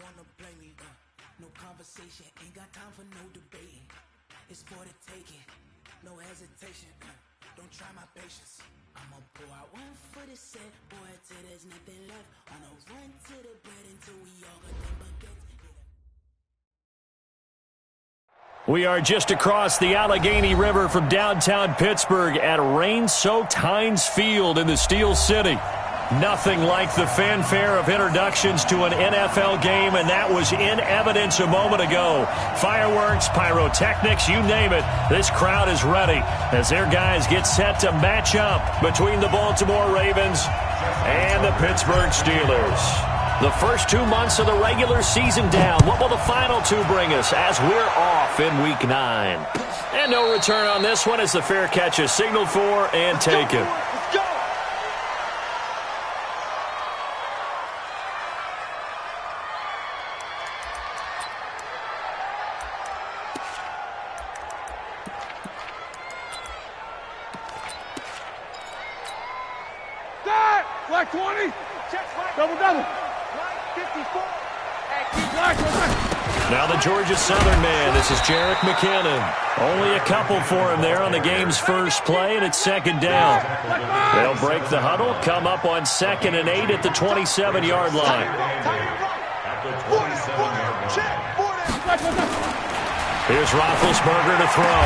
wanna blame me, no conversation, ain't got time for no debating. It's for the taking, no hesitation, don't try my patience. I'ma pour out one for the set, boy, till there's nothing left. On a run to the bed until we all got them baguettes. We are just across the Allegheny River from downtown Pittsburgh at rain-soaked Heinz Field in the Steel City. Nothing like the fanfare of introductions to an NFL game, and that was in evidence a moment ago. Fireworks, pyrotechnics, you name it. This crowd is ready as their guys get set to match up between the Baltimore Ravens and the Pittsburgh Steelers. The first 2 months of the regular season down. What will the final two bring us as we're off in Week 9? And no return on this one as the fair catch is signaled for and taken. Let's go! That! Black 20! Double. 54. Now the Georgia Southern man. This is Jerick McKinnon. Only a couple for him there on the game's first play, and it's second down. They'll break the huddle, come up on 2nd and 8 at the 27-yard line. Here's Roethlisberger to throw.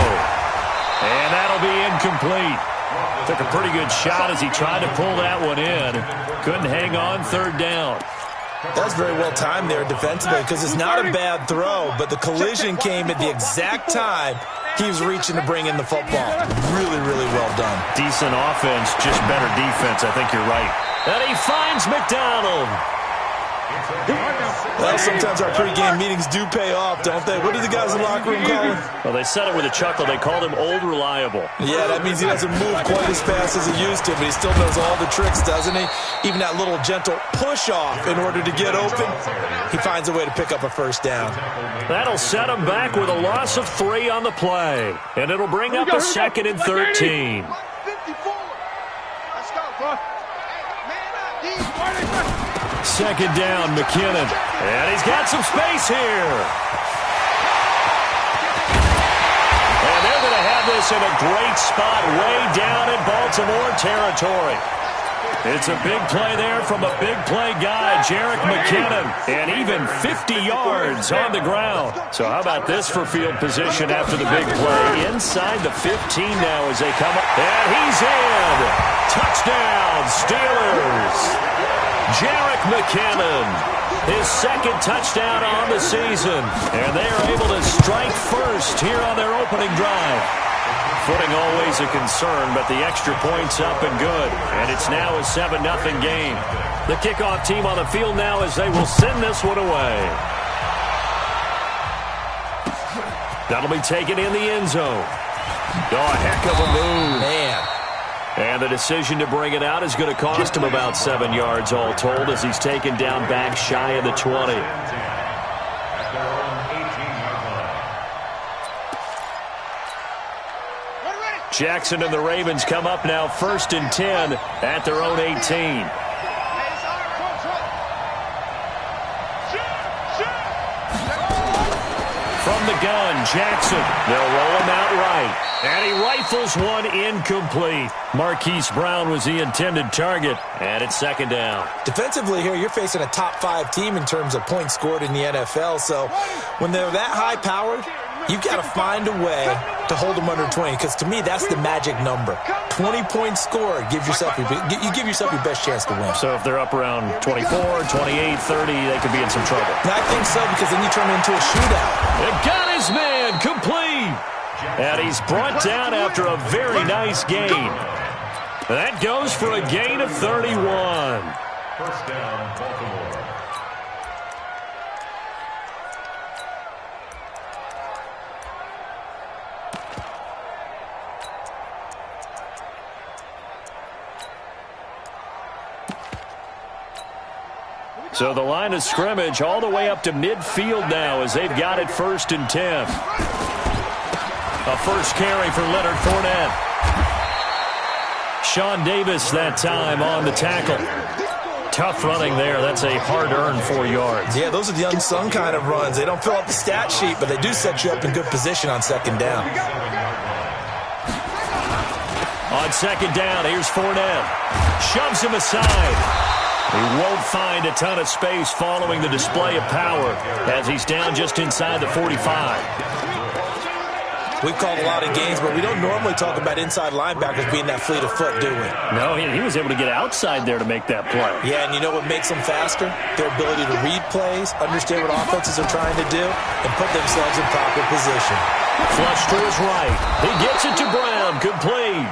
And that'll be incomplete. Took a pretty good shot as he tried to pull that one in. Couldn't hang on, third down. That's very well timed there defensively because it's not a bad throw, but the collision came at the exact time he was reaching to bring in the football. Really, really well done. Decent offense, just better defense. I think you're right. And he finds McDonald. Well, sometimes our pregame meetings do pay off, don't they? What do the guys in the locker room call him? Well, they said it with a chuckle. They called him Old Reliable. Yeah, that means he doesn't move quite as fast as he used to, but he still knows all the tricks, doesn't he? Even that little gentle push-off in order to get open, he finds a way to pick up a first down. That'll set him back with a loss of 3 on the play. And it'll bring up a 2nd and 13. 54. Let's go, bro. Second down, McKinnon. And he's got some space here. And they're going to have this in a great spot way down in Baltimore territory. It's a big play there from a big play guy, Jerick McKinnon, and even 50 yards on the ground. So how about this for field position after the big play? Inside the 15 now as they come up. And he's in. Touchdown, Steelers. Jerick McKinnon, his 2nd touchdown on the season. And they are able to strike first here on their opening drive. Footing always a concern, but the extra point's up and good. And it's now a 7-0 game. The kickoff team on the field now as they will send this one away. That'll be taken in the end zone. Oh, a heck of a move. Man. And the decision to bring it out is going to cost him about 7 yards all told as he's taken down back shy of the 20. Jackson and the Ravens come up now 1st and 10 at their own 18. From the gun, Jackson. They'll roll him out right. And he rifles one incomplete. Marquise Brown was the intended target. And it's 2nd down. Defensively here, you're facing a top 5 team in terms of points scored in the NFL. So when they're that high-powered, you've got to find a way to hold them under 20, because to me, that's the magic number. 20 points scored, you give yourself your best chance to win. So if they're up around 24, 28, 30, they could be in some trouble. I think so, because then you turn it into a shootout. It got his man complete. And he's brought down after a very nice gain. That goes for a gain of 31. First down, Baltimore. So the line of scrimmage all the way up to midfield now as they've got it 1st and 10. A first carry for Leonard Fournette. Sean Davis that time on the tackle. Tough running there. That's a hard-earned 4 yards. Yeah, those are the unsung kind of runs. They don't fill up the stat sheet, but they do set you up in good position on second down. On second down, here's Fournette. Shoves him aside. He won't find a ton of space following the display of power as he's down just inside the 45. We've called a lot of games, but we don't normally talk about inside linebackers being that fleet of foot, do we? No, he was able to get outside there to make that play. Yeah, and you know what makes them faster? Their ability to read plays, understand what offenses are trying to do, and put themselves in proper position. Flush to his right. He gets it to Brown. Complete.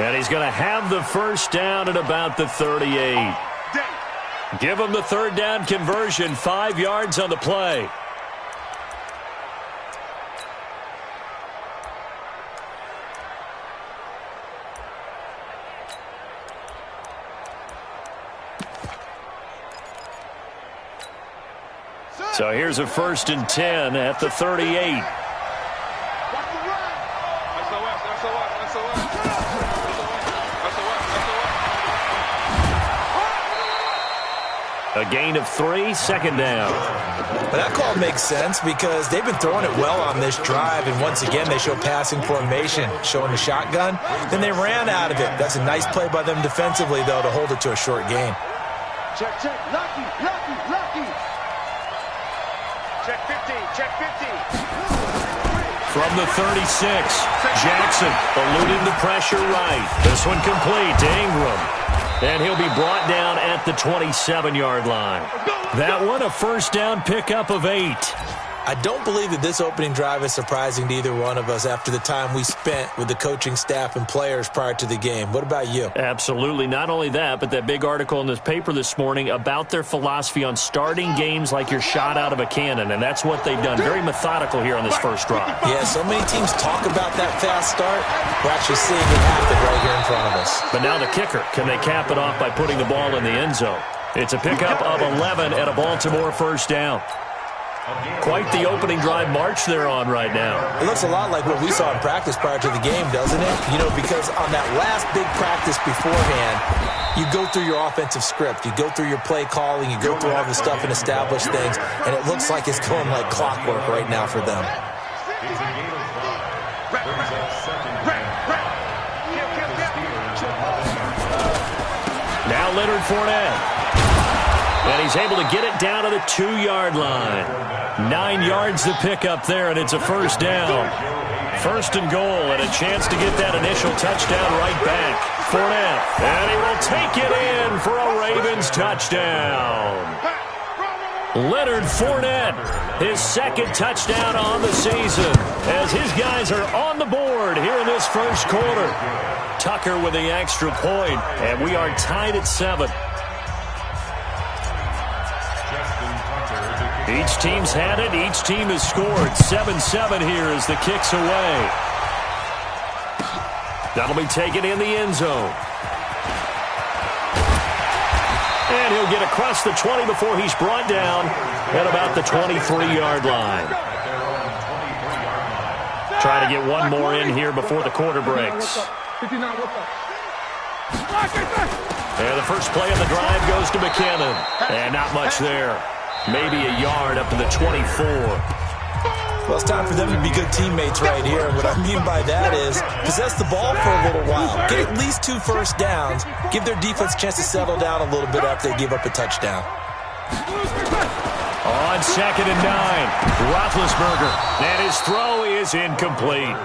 And he's going to have the first down at about the 38. Give him the third down conversion. 5 yards on the play. So here's a 1st and 10 at the 38. A gain of 3, second down. But that call makes sense because they've been throwing it well on this drive, and once again they show passing formation, showing the shotgun. Then they ran out of it. That's a nice play by them defensively, though, to hold it to a short gain. Check, Lucky. Check 50, check 50. From the 36, Jackson eluding the pressure right. This one complete to Ingram. And he'll be brought down at the 27-yard line. That one a first down pickup of 8. I don't believe that this opening drive is surprising to either one of us after the time we spent with the coaching staff and players prior to the game. What about you? Absolutely. Not only that, but that big article in this paper this morning about their philosophy on starting games like you're shot out of a cannon, and that's what they've done. Very methodical here on this first drive. Yeah, so many teams talk about that fast start. We're actually seeing it happen right here in front of us. But now the kicker. Can they cap it off by putting the ball in the end zone? It's a pickup of 11 at a Baltimore first down. Quite the opening drive march they're on right now. It looks a lot like what we saw in practice prior to the game, doesn't it? You know, because on that last big practice beforehand, you go through your offensive script. You go through your play calling. You go through all the stuff and establish things. And it looks like it's going like clockwork right now for them. Now Leonard Fournette. And he's able to get it down to the 2-yard line. 9 yards to pick up there, and it's a first down. First and goal, and a chance to get that initial touchdown right back. Fournette, and he will take it in for a Ravens touchdown. Leonard Fournette, his second touchdown on the season, as his guys are on the board here in this first quarter. Tucker with the extra point, and we are tied at 7. Each team's had it. Each team has scored. 7-7 here as the kick's away. That'll be taken in the end zone. And he'll get across the 20 before he's brought down at about the 23-yard line. Try to get one more in here before the quarter breaks. And the first play of the drive goes to McKinnon. And not much there. Maybe a yard up to the 24. Well, it's time for them to be good teammates right here. And what I mean by that is possess the ball for a little while. Get at least 2 first downs. Give their defense a chance to settle down a little bit after they give up a touchdown. On 2nd and 9, Roethlisberger. And his throw is incomplete.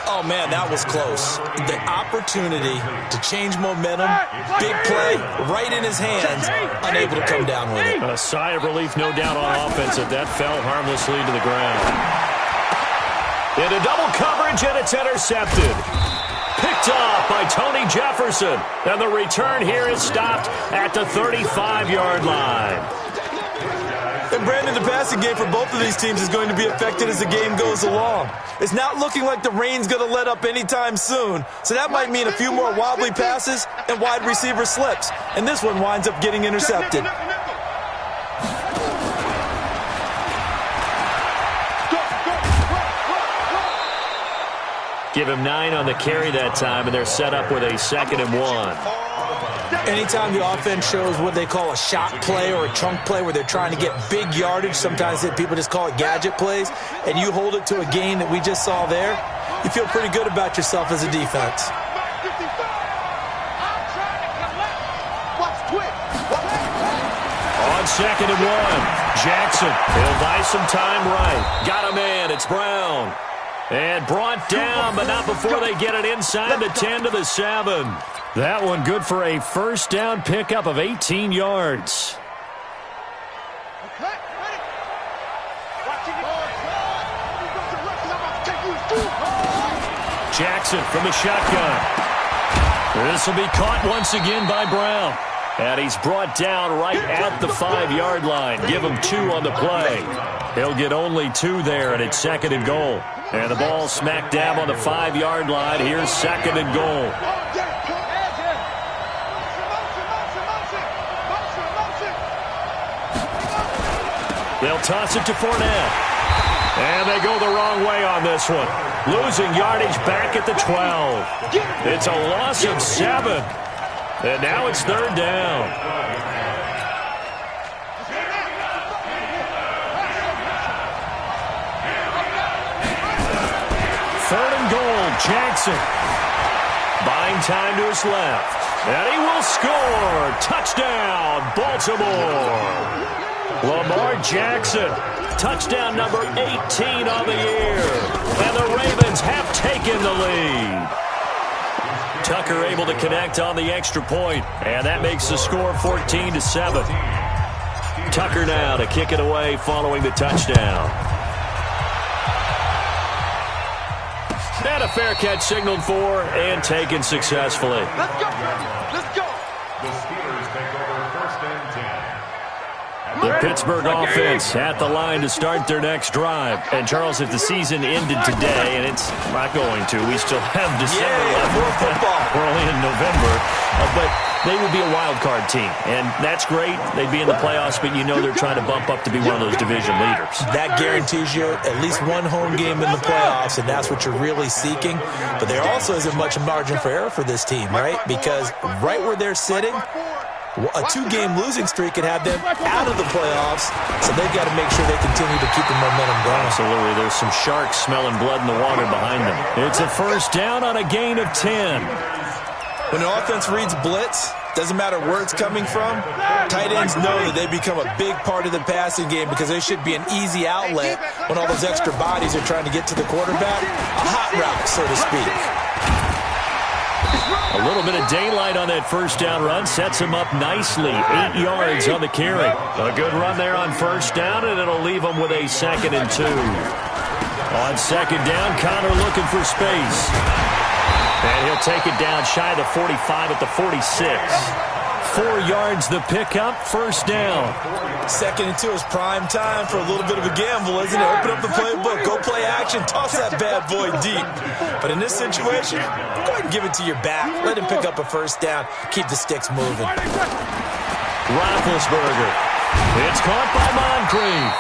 Oh, man, that was close. The opportunity to change momentum, big play, right in his hands, unable to come down with it. A sigh of relief, no doubt, on offense, that fell harmlessly to the ground. Into double coverage, and it's intercepted. Picked off by Tony Jefferson. And the return here is stopped at the 35-yard line. And Brandon, the passing game for both of these teams is going to be affected as the game goes along. It's not looking like the rain's going to let up anytime soon, so that might mean a few more wobbly passes and wide receiver slips. And this one winds up getting intercepted. Give him 9 on the carry that time, and they're set up with a 2nd and 1. Anytime the offense shows what they call a shot play or a chunk play where they're trying to get big yardage, sometimes people just call it gadget plays, and you hold it to a gain that we just saw there, you feel pretty good about yourself as a defense. On 2nd and 1, Jackson. He'll buy some time right. Got a man. It's Brown. And brought down, but not before they get it inside the 10 to the 7. That one good for a first down pickup of 18 yards. Jackson from the shotgun. This will be caught once again by Brown. And he's brought down right at the 5-yard line. Give him 2 on the play. He'll get only 2 there, and it's 2nd and goal. And the ball smack dab on the 5-yard line. Here's 2nd and goal. They'll toss it to Fournette. And they go the wrong way on this one. Losing yardage back at the 12. It's a loss of 7. And now it's 3rd down. Third and goal, Jackson. Buying time to his left. And he will score. Touchdown, Baltimore. Lamar Jackson. Touchdown number 18 on the year. And the Ravens have taken the lead. Tucker able to connect on the extra point, and that makes the score 14-7. Tucker now to kick it away following the touchdown. And a fair catch signaled for and taken successfully. Let's go. Let's go. The Steelers take over 1st and 10. The Pittsburgh offense at the line to start their next drive. And, Charles, if the season ended today, and it's not going to, we still have December left. More football. We're only in November. But they would be a wild card team. And that's great. They'd be in the playoffs, but you know they're trying to bump up to be one of those division leaders. That guarantees you at least one home game in the playoffs, and that's what you're really seeking. But there also isn't much margin for error for this team, right? Because right where they're sitting, a 2-game losing streak could have them out of the playoffs, so they've got to make sure they continue to keep the momentum going. Absolutely. There's some sharks smelling blood in the water behind them. It's a first down on a gain of 10. When the offense reads blitz, doesn't matter where it's coming from, tight ends know that they become a big part of the passing game because they should be an easy outlet when all those extra bodies are trying to get to the quarterback. A hot route, so to speak. A little bit of daylight on that first down run sets him up nicely. 8 yards on the carry. A good run there on first down, and it'll leave him with a 2nd and 2. On 2nd down, Connor looking for space. And he'll take it down shy of the 45 at the 46. 4 yards the pickup, first down. 2nd and 2 is prime time for a little bit of a gamble, isn't it? Open up the playbook, go play action, toss that bad boy deep. But in this situation, go ahead and give it to your back. Let him pick up a first down. Keep the sticks moving. Roethlisberger. It's caught by Moncrief.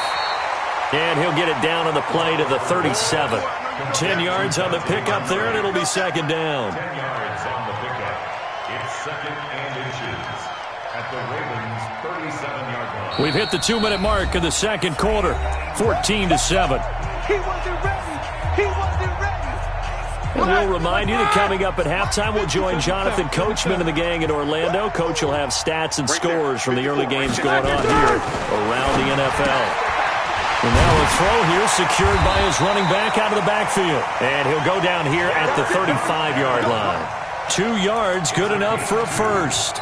And he'll get it down on the play to the 37. 10 yards on the pickup there, and it'll be 2nd down. 10 yards on the pickup. It's 2nd and inches at the Ravens' 37-yard line. We've hit the 2-minute mark of the second quarter. 14-7. He wasn't ready. He wasn't ready. And we'll remind you that coming up at halftime, we'll join Jonathan Coachman and the gang in Orlando. Coach will have stats and scores from the early games going on here around the NFL. And now a throw here secured by his running back out of the backfield. And he'll go down here at the 35-yard line. 2 yards, good enough for a first.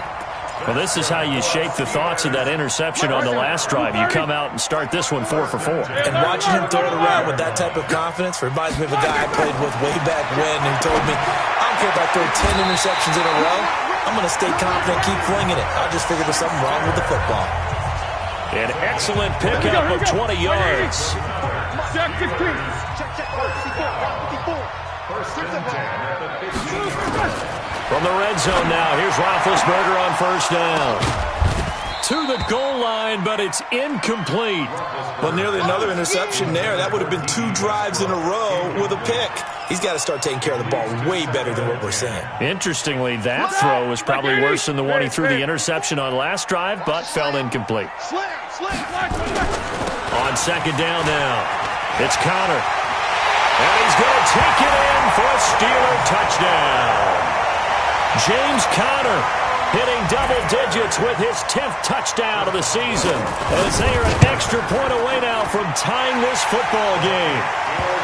Well, this is how you shape the thoughts of that interception on the last drive. You come out and start this one 4 for 4. And watching him throw it around with that type of confidence reminds me of a guy I played with way back when who told me, I don't care if I throw 10 interceptions in a row. I'm going to stay confident, keep flinging it. I just figured there's something wrong with the football. An excellent pickup of 20 yards. Check 15. Check 54. 1st and 10 at the 15. From the red zone now, here's Roethlisberger on first down. To the goal line, but it's incomplete. Well, nearly another interception there. That would have been 2 drives in a row with a pick. He's got to start taking care of the ball way better than what we're seeing. Interestingly, that throw was probably worse than the one he threw the interception on last drive, but fell incomplete. On second down now, it's Connor. And he's going to take it in for a Steeler touchdown. James Conner hitting double digits with his 10th touchdown of the season, as they are an extra point away now from tying this football game.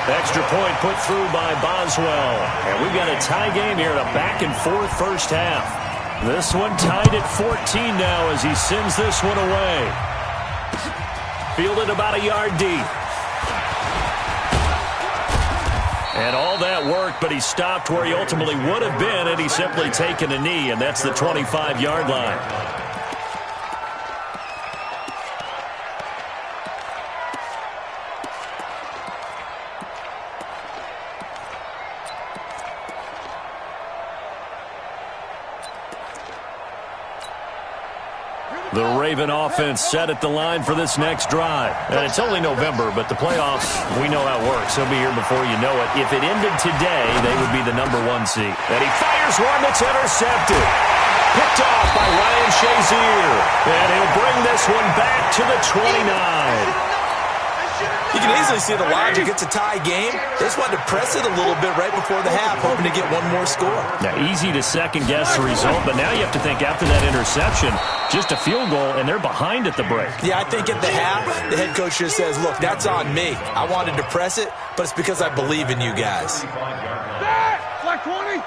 Extra point put through by Boswell. And we've got a tie game here in a back-and-forth first half. This one tied at 14 now as he sends this one away. Fielded about a yard deep. And all that work, but he stopped where he ultimately would have been had he simply taken a knee, and that's the 25-yard line. The Raven offense set at the line for this next drive. And it's only November, but the playoffs, we know how it works. They'll be here before you know it. If it ended today, they would be the #1 seed. And he fires one that's intercepted. Picked off by Ryan Shazier. And he'll bring this one back to the 29. You can easily see the logic. It's a tie game. They just wanted to press it a little bit right before the half, hoping to get one more score. Now, easy to second-guess the result, but now you have to think after that interception, just a field goal, and they're behind at the break. Yeah, I think at the half, the head coach just says, look, that's on me. I wanted to press it, but it's because I believe in you guys. Flag 20.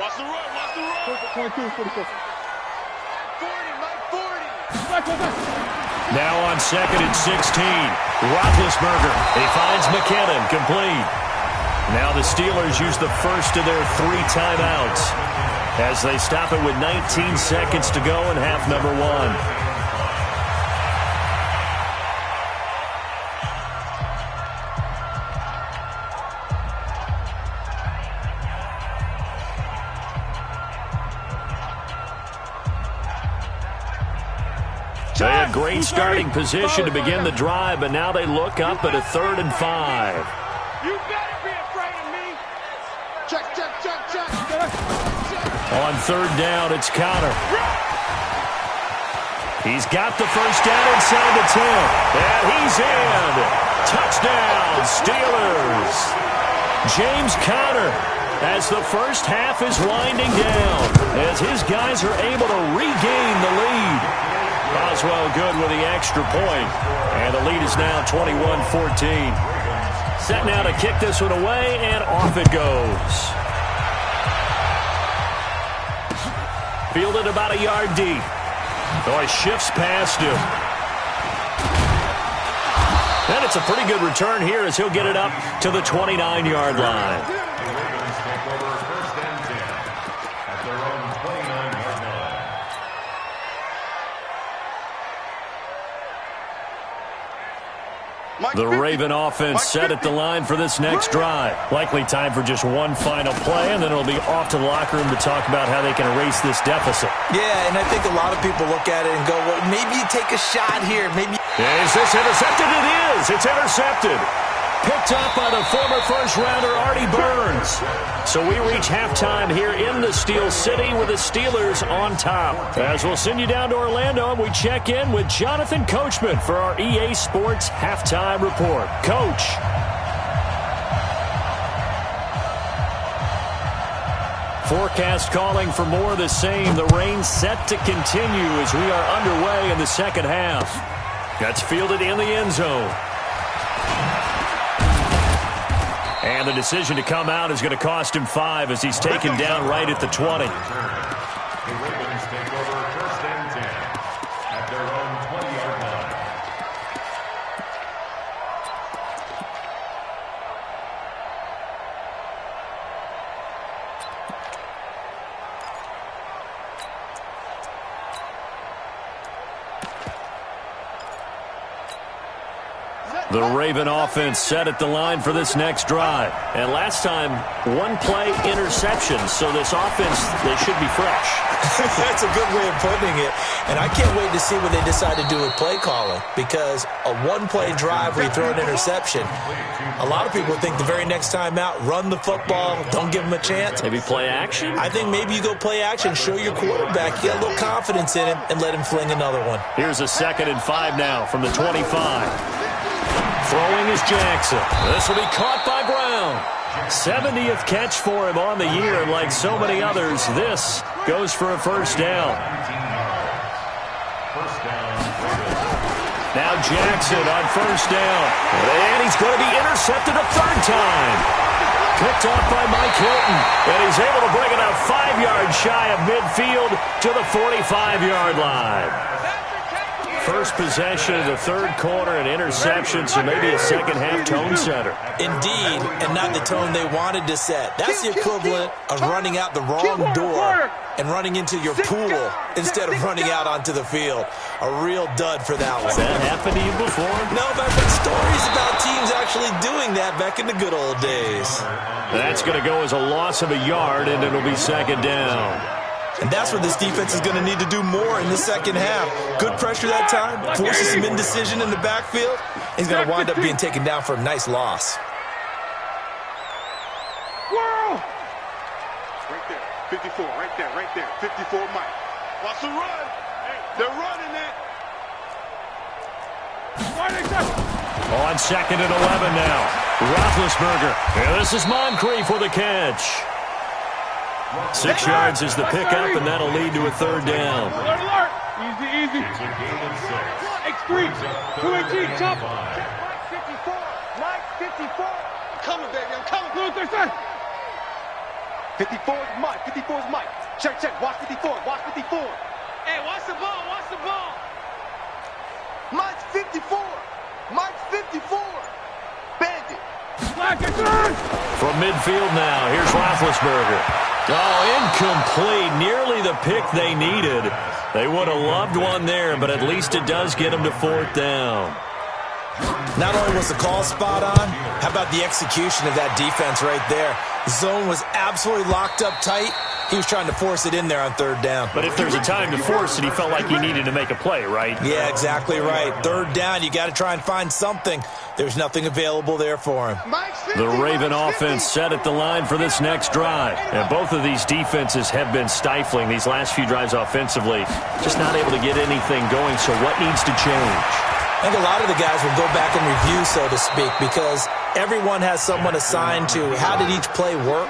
Watch the run, watch the run. 22, 44. 40, Mike, 40. Now on second and 16, Roethlisberger. He finds McKinnon, complete. Now the Steelers use the first of their 3 timeouts as they stop it with 19 seconds to go in half number 1. They had great starting position to begin the drive, but now they look up at a 3rd and 5. You better be afraid of me. Check. On 3rd down, it's Connor. He's got the first down inside the 10. And he's in. Touchdown, Steelers. James Conner, as the first half is winding down, as his guys are able to regain the lead. Boswell good with the extra point, and the lead is now 21-14. Set now to kick this one away, and off it goes. Fielded about a yard deep. Oh, he shifts past him. And it's a pretty good return here as he'll get it up to the 29-yard line. The Raven offense set at the line for this next drive. Likely time for just one final play, and then it'll be off to the locker room to talk about how they can erase this deficit. Yeah, and I think a lot of people look at it and go, well, maybe you take a shot here. Maybe. Is this intercepted? It is. It's intercepted. Picked up by the former first-rounder Artie Burns. So we reach halftime here in the Steel City with the Steelers on top. As we'll send you down to Orlando, and we check in with Jonathan Coachman for our EA Sports Halftime Report. Coach. Forecast calling for more of the same. The rain set to continue as we are underway in the second half. That's fielded in the end zone. And the decision to come out is going to cost him 5 as he's taken down right at the 20. The Ravens take over 1st and 10 at their own 20-yard line. The Raven offense set at the line for this next drive. And last time, one play interception. So this offense, they should be fresh. That's a good way of putting it. And I can't wait to see what they decide to do with play calling. Because a one-play drive where you throw an interception, a lot of people think the very next time out, run the football, don't give them a chance. Maybe play action? I think maybe you go play action, show your quarterback, you got a little confidence in him, and let him fling another one. Here's a 2nd and 5 now from the 25. Throwing is Jackson. This will be caught by Brown. 70th catch for him on the year, and like so many others, this goes for a first down. Now Jackson on first down. And he's going to be intercepted a 3rd time. Picked off by Mike Hilton, and he's able to bring it out 5 yards shy of midfield to the 45-yard line. First possession of the 3rd quarter, an interception, so maybe a second-half tone setter. Indeed, and not the tone they wanted to set. That's the equivalent of running out the wrong door and running into your pool instead of running out onto the field. A real dud for that one. Has that happened to you before? No, but I've heard stories about teams actually doing that back in the good old days. That's going to go as a loss of a yard, and it'll be 2nd down. And that's what this defense is going to need to do more in the second half. Good pressure that time, forces some indecision in the backfield. He's going to wind up being taken down for a nice loss. World! Right there, 54, right there, 54 Mike. Watch the run. They're running it. On 2nd and 11 now. Roethlisberger. And this is Moncrief for the catch. 6 yards is the pickup, and that'll lead to a 3rd down. Alert, alert. Easy. X3. 2 chop. Mike 54. I'm coming, baby. I'm coming. Look, they say. 54 is Mike. 54 is Mike. Check. Watch 54. Watch 54. Hey, watch the ball. Watch the ball. Mike's 54. Mike's 54. Bandit. From midfield now, here's Roethlisberger. Oh, incomplete. Nearly the pick they needed. They would have loved one there, but at least it does get them to 4th down. Not only was the call spot on, how about the execution of that defense right there? The zone was absolutely locked up tight. He was trying to force it in there on 3rd down. But if there's a time to force it, he felt like he needed to make a play, right? Yeah, exactly right. 3rd down, you got to try and find something. There's nothing available there for him. The Raven offense set at the line for this next drive. And both of these defenses have been stifling these last few drives offensively. Just not able to get anything going, so what needs to change? I think a lot of the guys will go back and review, so to speak, because everyone has someone assigned to how did each play work.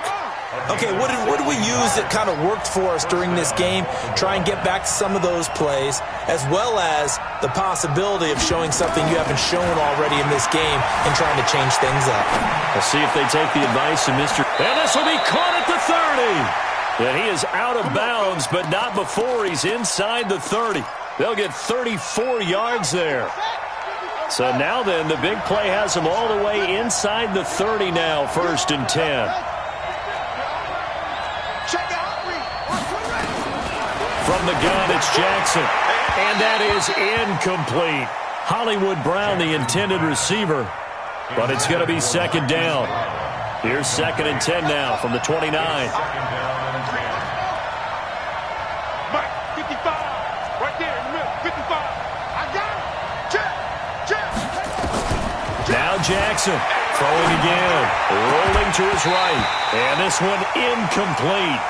Okay, what did we use that kind of worked for us during this game? Try and get back to some of those plays, as well as the possibility of showing something you haven't shown already in this game and trying to change things up. We'll see if they take the advice of Mr. And this will be caught at the 30. And he is out of bounds, but not before he's inside the 30. They'll get 34 yards there. So now then, the big play has them all the way inside the 30 now, 1st and 10. From the gun, it's Jackson. And that is incomplete. Hollywood Brown, the intended receiver. But it's going to be 2nd down. Here's 2nd and 10 now from the 29. Mike, 55. Right there in the middle, 55. I got him. Check. Now Jackson throwing again. Rolling to his right. And this one incomplete.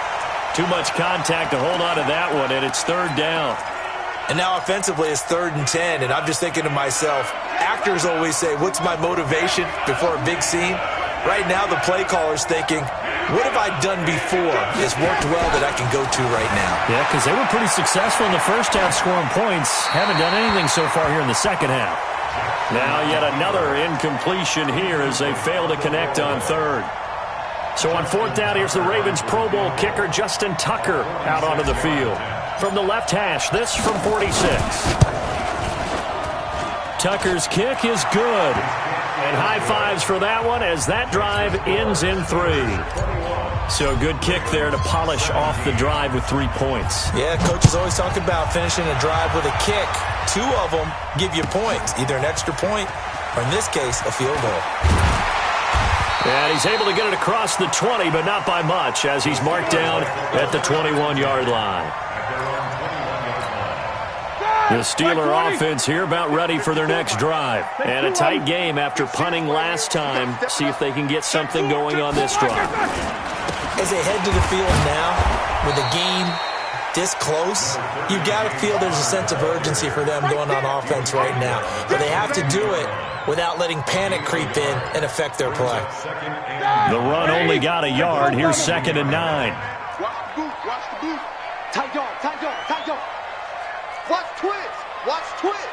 Too much contact to hold on to that one, and it's 3rd down. And now offensively it's 3rd and 10, and I'm just thinking to myself, actors always say, what's my motivation before a big scene? Right now the play caller's thinking, what have I done before that's worked well that I can go to right now? Yeah, because they were pretty successful in the first half scoring points. Haven't done anything so far here in the second half. Now yet another incompletion here as they fail to connect on 3rd. So on 4th down, here's the Ravens Pro Bowl kicker Justin Tucker out onto the field. From the left hash, this from 46. Tucker's kick is good. And high fives for that one as that drive ends in 3. So good kick there to polish off the drive with 3 points. Yeah, coaches always talk about finishing a drive with a kick. 2 of them give you points, either an extra point or in this case, a field goal. And he's able to get it across the 20, but not by much, as he's marked down at the 21-yard line. The Steeler offense here about ready for their next drive. And a tight game after punting last time. See if they can get something going on this drive. As they head to the field now, with the game this close, you've got to feel there's a sense of urgency for them going on offense right now. But they have to do it without letting panic creep in and affect their play. The run only got a yard. Here's 2nd and 9. Watch the boot, watch the boot. Tight yard, tight yard, tight yard. Watch twist, watch twist.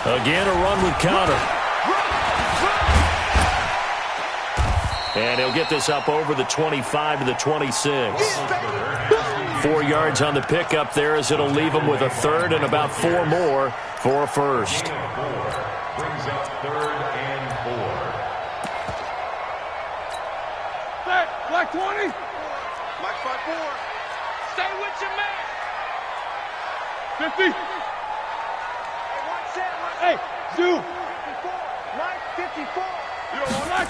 Again, a run with counter. And he'll get this up over the 25 to the 26. 4 yards on the pickup there, as it'll leave him with a third and about 4 more for a first. Brings up 3rd and 4. Set, black 20. Black 5-4. Stay with your man. 50. Hey, zoom. 54. Mike, 54. You don't want that.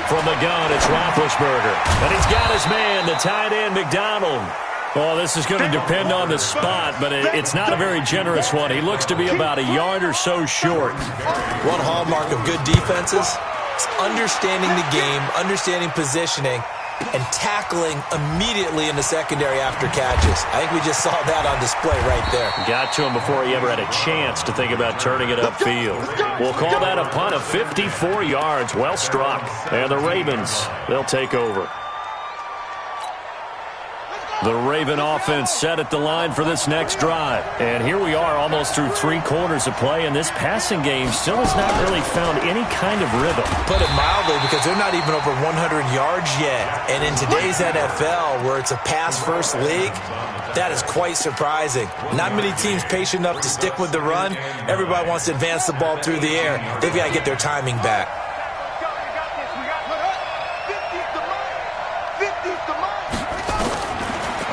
From the gun, it's Roethlisberger. And he's got his man, the tight end, McDonald. Well, this is going to depend on the spot, but it's not a very generous one. He looks to be about a yard or so short. One hallmark of good defenses is understanding the game, understanding positioning, and tackling immediately in the secondary after catches. I think we just saw that on display right there. Got to him before he ever had a chance to think about turning it upfield. We'll call that a punt of 54 yards. Well struck. And the Ravens, they'll take over. The Raven offense set at the line for this next drive. And here we are almost through 3 quarters of play, and this passing game still has not really found any kind of rhythm. Put it mildly, because they're not even over 100 yards yet. And in today's NFL, where it's a pass-first league, that is quite surprising. Not many teams patient enough to stick with the run. Everybody wants to advance the ball through the air. They've got to get their timing back.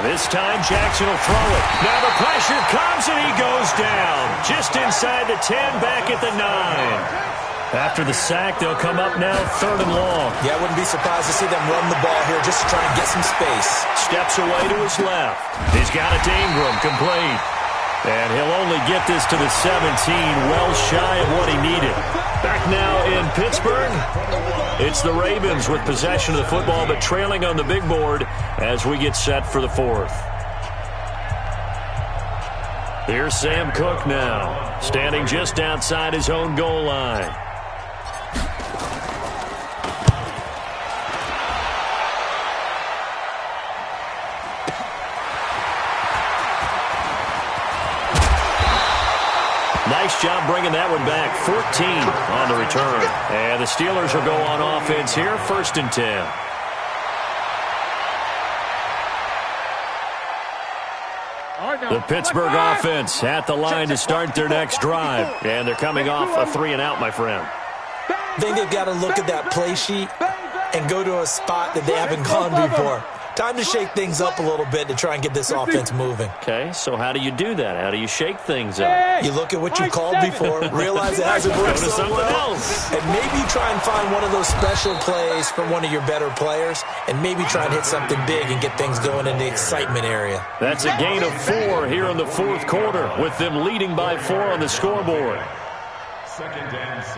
This time, Jackson will throw it. Now the pressure comes, and he goes down. Just inside the 10, back at the 9. After the sack, they'll come up now 3rd and long. Yeah, I wouldn't be surprised to see them run the ball here just to try and get some space. Steps away to his left. He's got it to Ingram, complete. And he'll only get this to the 17, well shy of what he needed. Back now in Pittsburgh, it's the Ravens with possession of the football, but trailing on the big board as we get set for the 4th. Here's Sam Cook now, standing just outside his own goal line. Nice job bringing that one back. 14 on the return. And the Steelers will go on offense here, 1st and 10. The Pittsburgh offense at the line to start their next drive. And they're coming off a 3-and-out, my friend. I think they've got to look at that play sheet and go to a spot that they haven't gone before. Time to shake things up a little bit to try and get this offense moving. Okay, so how do you do that? How do you shake things up? You look at what you called before, realize it hasn't worked Go to so something well, else. and maybe try and find one of those special plays from one of your better players, and maybe try and hit something big and get things going in the excitement area. That's a gain of 4 here in the 4th quarter, with them leading by 4 on the scoreboard. 2nd and 6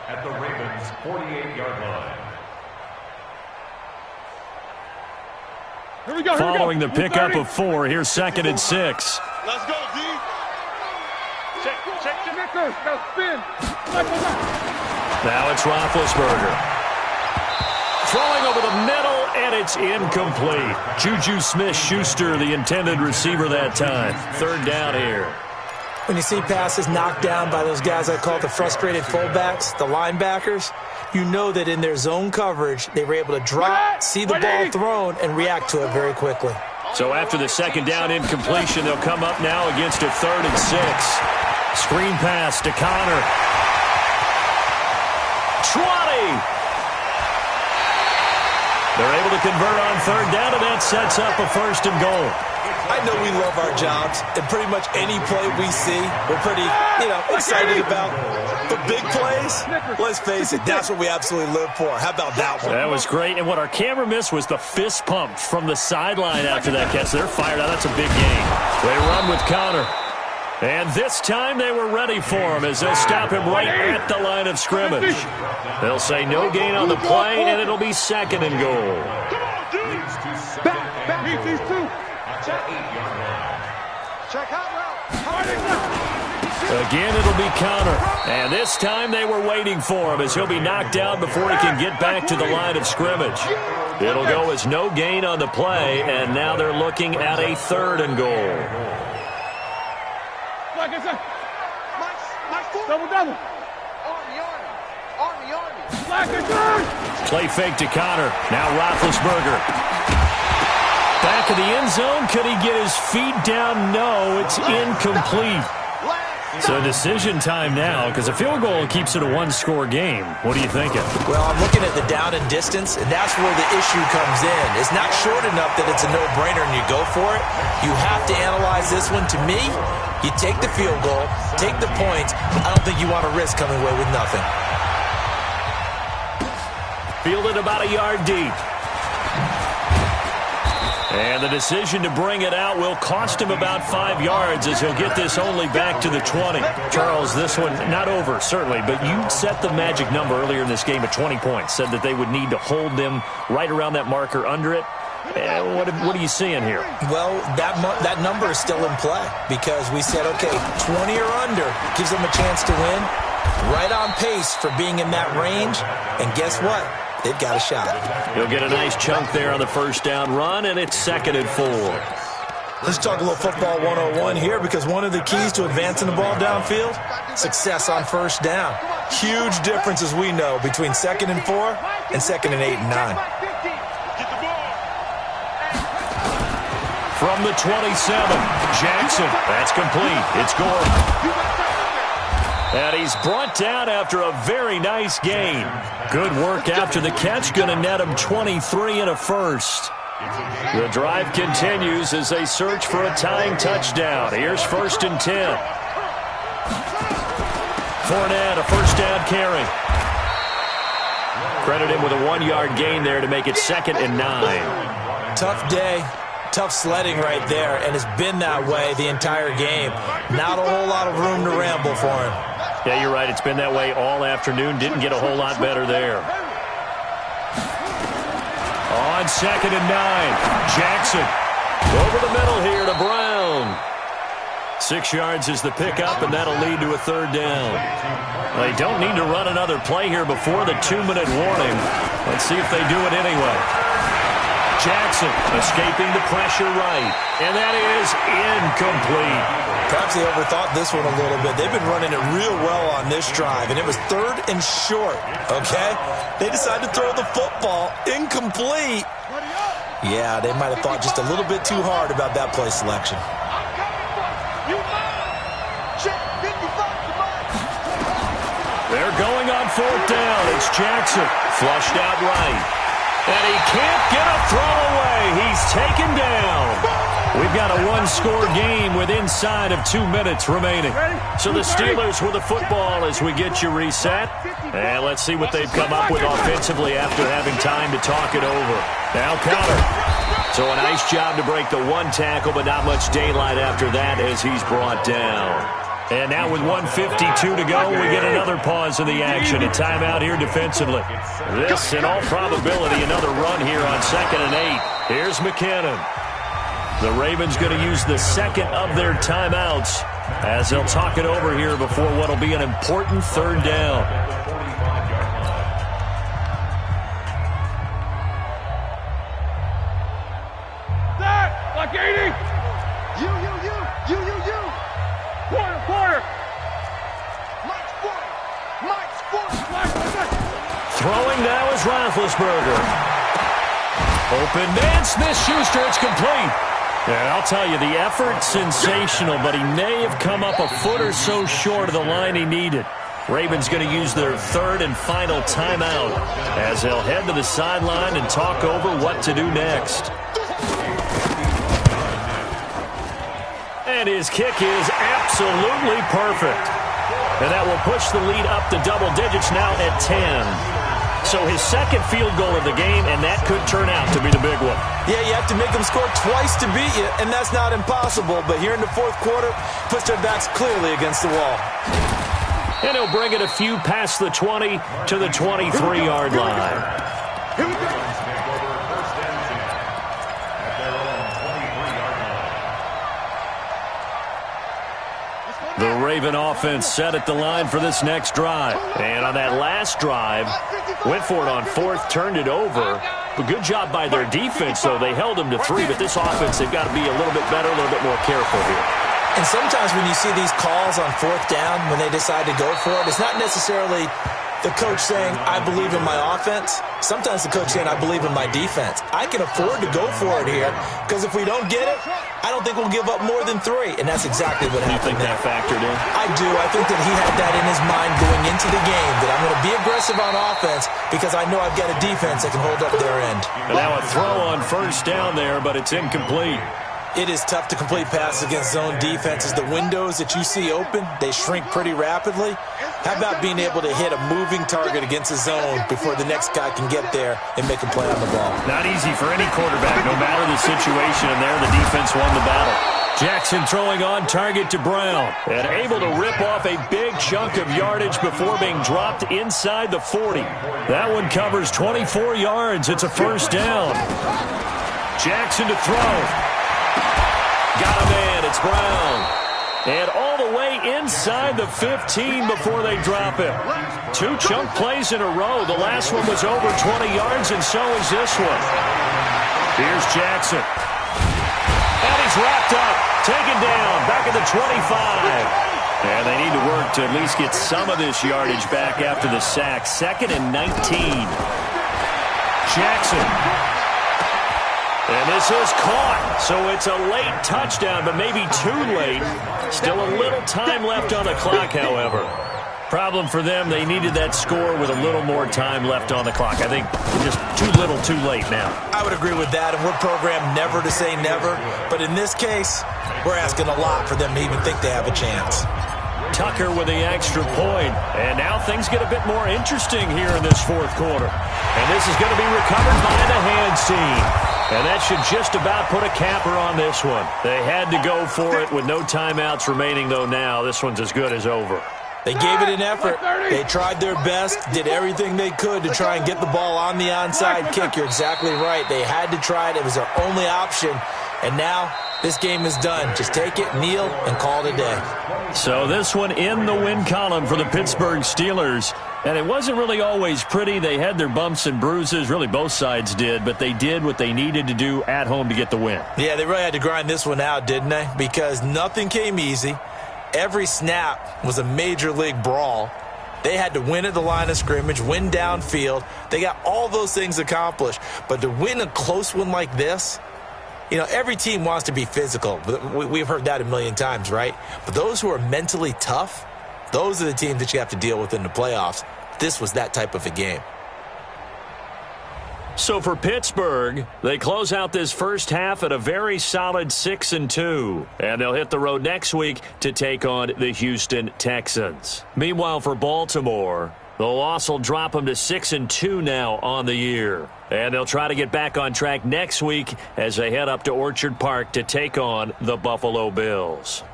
at the Ravens' 48-yard line. Here we go, Following the pickup of 4, here's 2nd and 6. Let's go, D. Check your knickers. Now spin. Now it's Roethlisberger. Throwing over the middle, and it's incomplete. Juju Smith-Schuster, the intended receiver that time. 3rd down here. When you see passes knocked down by those guys I call the frustrated fullbacks, the linebackers, you know that in their zone coverage, they were able to drop, see the ball thrown, and react to it very quickly. So after the 2nd down incompletion, they'll come up now against a 3rd and 6. Screen pass to Connor. 20. They're able to convert on third down, and that sets up a 1st and goal. I know we love our jobs, and pretty much any play we see, we're pretty, excited about. But big plays, let's face it, that's what we absolutely live for. How about that one? That was great, and what our camera missed was the fist pump from the sideline after that catch. They're fired out. That's a big game. They run with Connor. And this time they were ready for him as they'll stop him right at the line of scrimmage. They'll say no gain on the play, and it'll be 2nd and goal. Back. Beat these two. Check out route. Again, it'll be Connor. And this time they were waiting for him as he'll be knocked down before he can get back to the line of scrimmage. It'll go as no gain on the play, and now they're looking at a 3rd and goal. Like I said, double. Army. Play fake to Connor. Now Roethlisberger. Back of the end zone. Could he get his feet down? No, it's incomplete. So decision time now, because a field goal keeps it a 1-score game. What are you thinking? Well, I'm looking at the down and distance, and that's where the issue comes in. It's not short enough that it's a no-brainer and you go for it. You have to analyze this one. To me, you take the field goal, take the points. I don't think you want to risk coming away with nothing. Fielded about a yard deep. And the decision to bring it out will cost him about 5 yards as he'll get this only back to the 20. Charles, this one not over, certainly, but you set the magic number earlier in this game at 20 points, said that they would need to hold them right around that marker under it. What are you seeing here? Well, that number is still in play because we said, okay, 20 or under gives them a chance to win. Right on pace for being in that range. And guess what? They've got a shot. He'll get a nice chunk there on the 1st down run, and it's 2nd and 4. Let's talk a little football 101 here because one of the keys to advancing the ball downfield, success on 1st down. Huge difference, as we know, between 2nd and 4 and 2nd and 8 and 9. From the 27, Jackson. That's complete. It's Gordon. And he's brought down after a very nice gain. Good work after the catch. Going to net him 23 and a 1st. The drive continues as they search for a tying touchdown. Here's 1st and 10. Fournette, a 1st down carry. Credit him with a 1-yard gain there to make it 2nd and 9. Tough day. Tough sledding right there, and it's been that way the entire game. Not a whole lot of room to ramble for him. Yeah, you're right. It's been that way all afternoon. Didn't get a whole lot better there. On 2nd and 9, Jackson. Over the middle here to Brown. 6 yards is the pickup, and that'll lead to a 3rd down. They don't need to run another play here before the 2-minute warning. Let's see if they do it anyway. Jackson escaping the pressure right, and that is incomplete. Perhaps they overthought this one a little bit. They've been running it real well on this drive, and it was 3rd and short, okay? They decided to throw the football incomplete. Yeah, they might have thought just a little bit too hard about that play selection. They're going on 4th down. It's Jackson, flushed out right. And he can't get a throw away. He's taken down. We've got a 1-score game with inside of 2 minutes remaining. So the Steelers with the football as we get you reset. And let's see what they've come up with offensively after having time to talk it over. Now Connor. So a nice job to break the 1 tackle, but not much daylight after that as he's brought down. And now with 1:52 to go, we get another pause in the action. A timeout here defensively. This, in all probability, another run here on 2nd and 8. Here's McKinnon. The Ravens going to use the 2nd of their timeouts as they'll talk it over here before what will be an important 3rd down. That, like 80. You. Quarter. Mike's Throwing now is Roethlisberger. Open man, Smith-Schuster, it's complete. Yeah, I'll tell you, the effort, sensational, but he may have come up a foot or so short of the line he needed. Ravens going to use their third and final timeout as they'll head to the sideline and talk over what to do next. And his kick is absolutely perfect. And that will push the lead up to double digits now at 10. So his second field goal of the game, and that could turn out to be the big one. Yeah, you have to make them score twice to beat you, and that's not impossible. But here in the fourth quarter, puts their backs clearly against the wall. And he'll bring it a few past the 20 to the 23-yard line. Here we go. The Raven offense set at the line for this next drive. And on that last drive, went for it on fourth, turned it over. A good job by their defense, though. They held them to 3, but this offense, they've got to be a little bit better, a little bit more careful here. And sometimes when you see these calls on fourth down, when they decide to go for it, it's not necessarily the coach saying, I believe in my offense. Sometimes the coach saying, I believe in my defense. I can afford to go for it here because if we don't get it, I don't think we'll give up more than 3. And that's exactly what happened. You think that factored in? I do. I think that he had that in his mind going into the game, that I'm going to be aggressive on offense because I know I've got a defense that can hold up their end. And now a throw on first down there, but it's incomplete. It is tough to complete passes against zone defenses. The windows that you see open, they shrink pretty rapidly. How about being able to hit a moving target against a zone before the next guy can get there and make a play on the ball? Not easy for any quarterback, no matter the situation, and there the defense won the battle. Jackson throwing on target to Brown and able to rip off a big chunk of yardage before being dropped inside the 40. That one covers 24 yards. It's a first down. Jackson to throw. Got a man. It's Brown. And all the way inside the 15 before they drop him. 2 chunk plays in a row. The last one was over 20 yards, and so is this one. Here's Jackson. And he's wrapped up. Taken down. Back at the 25. And they need to work to at least get some of this yardage back after the sack. 2nd and 19. Jackson. And this is caught, so it's a late touchdown, but maybe too late. Still a little time left on the clock, however. Problem for them, they needed that score with a little more time left on the clock. I think just too little, too late now. I would agree with that, and we're programmed never to say never. But in this case, we're asking a lot for them to even think they have a chance. Tucker with the extra point. And now things get a bit more interesting here in this fourth quarter. And this is going to be recovered by the hands team. And that should just about put a capper on this one. They had to go for it with no timeouts remaining, though now. This one's as good as over. They gave it an effort. They tried their best, did everything they could to try and get the ball on the onside kick. You're exactly right. They had to try it. It was their only option. And now this game is done. Just take it, kneel, and call it a day. So this one in the win column for the Pittsburgh Steelers. And it wasn't really always pretty. They had their bumps and bruises. Really, both sides did. But they did what they needed to do at home to get the win. Yeah, they really had to grind this one out, didn't they? Because nothing came easy. Every snap was a major league brawl. They had to win at the line of scrimmage, win downfield. They got all those things accomplished. But to win a close one like this, you know, every team wants to be physical. We've heard that a million times, right? But those who are mentally tough, those are the teams that you have to deal with in the playoffs. This was that type of a game. So for Pittsburgh, they close out this first half at a very solid 6-2. And they'll hit the road next week to take on the Houston Texans. Meanwhile, for Baltimore, the loss will drop them to 6-2 now on the year. And they'll try to get back on track next week as they head up to Orchard Park to take on the Buffalo Bills.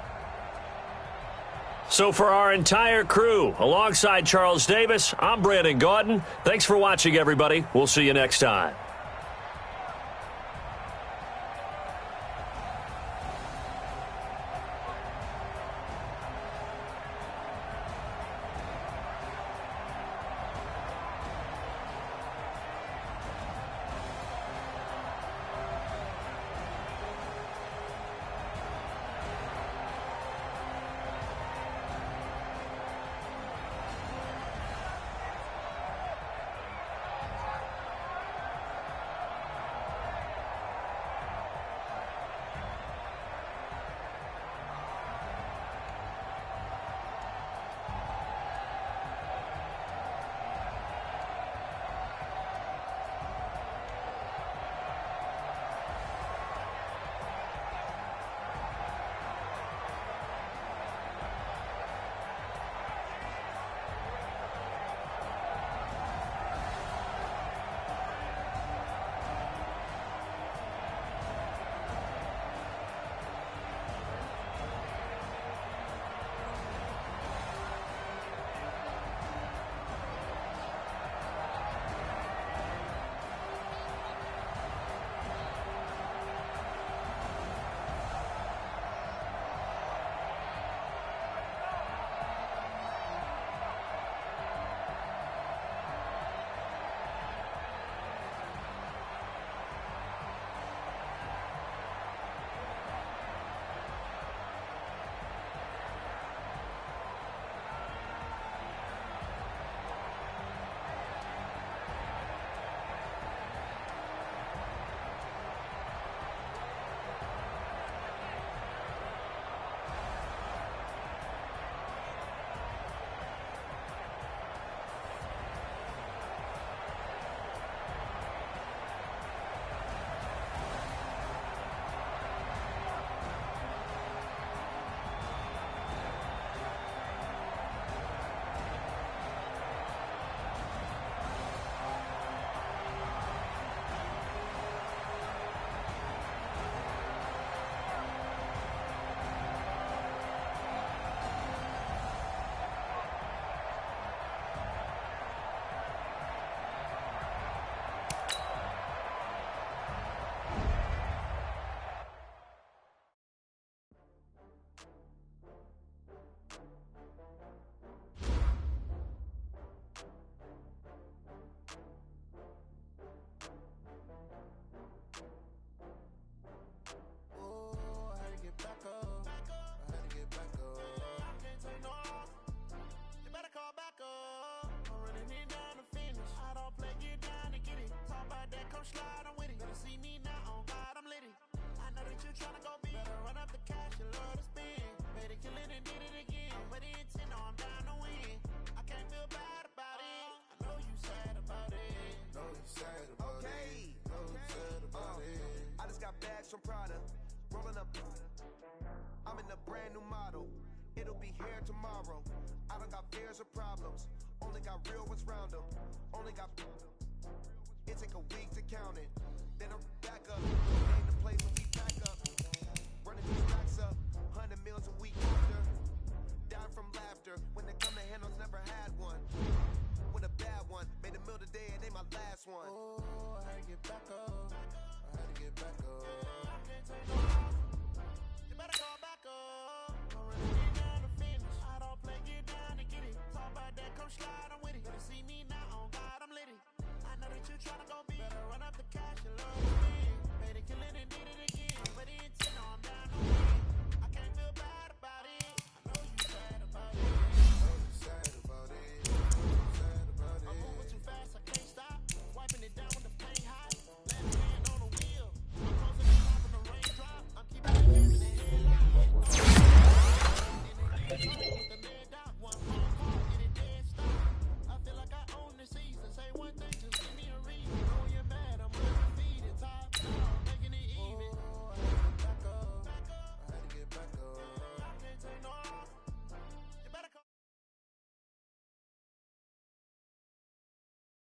So for our entire crew, alongside Charles Davis, I'm Brandon Gaudin. Thanks for watching, everybody. We'll see you next time. some Prada, rolling up. I'm in a brand new model. It'll be here tomorrow. I don't got fears or problems. Only got real ones round them. Only got. It take a week to count it. Then I